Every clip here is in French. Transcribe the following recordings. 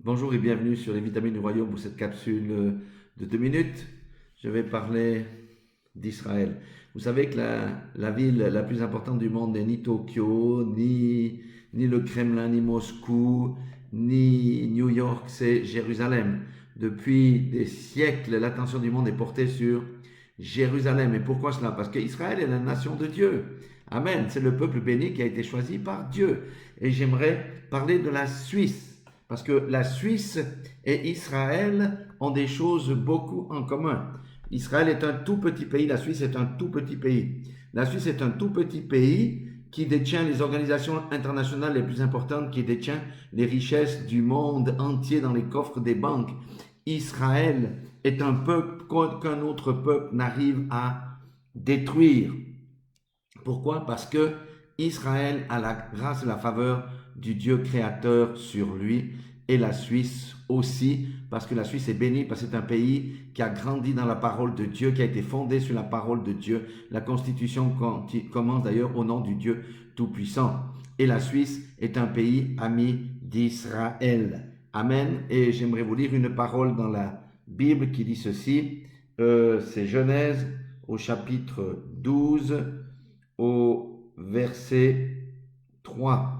Bonjour et bienvenue sur les vitamines du royaume pour cette capsule de 2 minutes. Je vais parler d'Israël. Vous savez que la ville la plus importante du monde n'est ni Tokyo, ni le Kremlin, ni Moscou, ni New York, c'est Jérusalem. Depuis des siècles, l'attention du monde est portée sur Jérusalem. Et pourquoi cela? Parce qu'Israël est la nation de Dieu. Amen. C'est le peuple béni qui a été choisi par Dieu. Et j'aimerais parler de la Suisse. Parce que la Suisse et Israël ont des choses beaucoup en commun. Israël est un tout petit pays, la Suisse est un tout petit pays. La Suisse est un tout petit pays qui détient les organisations internationales les plus importantes, qui détient les richesses du monde entier dans les coffres des banques. Israël est un peuple qu'aucun autre peuple n'arrive à détruire. Pourquoi? Parce que Israël a la grâce et la faveur du Dieu créateur sur lui, et la Suisse aussi, parce que la Suisse est bénie, parce que c'est un pays qui a grandi dans la parole de Dieu, qui a été fondé sur la parole de Dieu. La Constitution commence d'ailleurs au nom du Dieu Tout-Puissant. Et la Suisse est un pays ami d'Israël. Amen. Et j'aimerais vous lire une parole dans la Bible qui dit ceci. C'est Genèse au chapitre 12, au verset 3.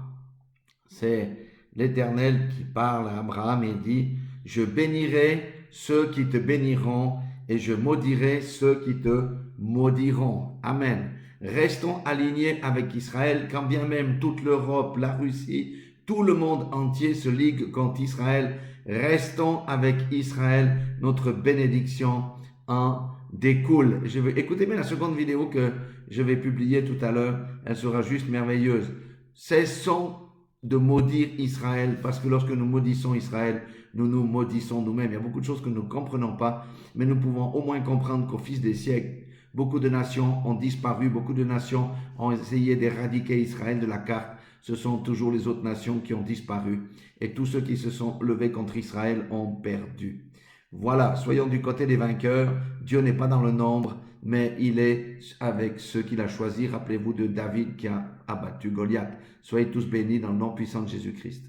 C'est l'Éternel qui parle à Abraham et dit, je bénirai ceux qui te béniront et je maudirai ceux qui te maudiront. Amen. Restons alignés avec Israël, quand bien même toute l'Europe, la Russie, tout le monde entier se ligue contre Israël. Restons avec Israël, notre bénédiction en découle. Écoutez bien la seconde vidéo que je vais publier tout à l'heure, elle sera juste merveilleuse. Cessons de maudire Israël, parce que lorsque nous maudissons Israël, nous nous maudissons nous-mêmes. Il y a beaucoup de choses que nous ne comprenons pas, mais nous pouvons au moins comprendre qu'au fil des siècles, beaucoup de nations ont disparu, beaucoup de nations ont essayé d'éradiquer Israël de la carte. Ce sont toujours les autres nations qui ont disparu, et tous ceux qui se sont levés contre Israël ont perdu. Voilà, soyons du côté des vainqueurs. Dieu n'est pas dans le nombre, mais il est avec ceux qu'il a choisis. Rappelez-vous de David qui a abattu Goliath. Soyez tous bénis dans le nom puissant de Jésus-Christ.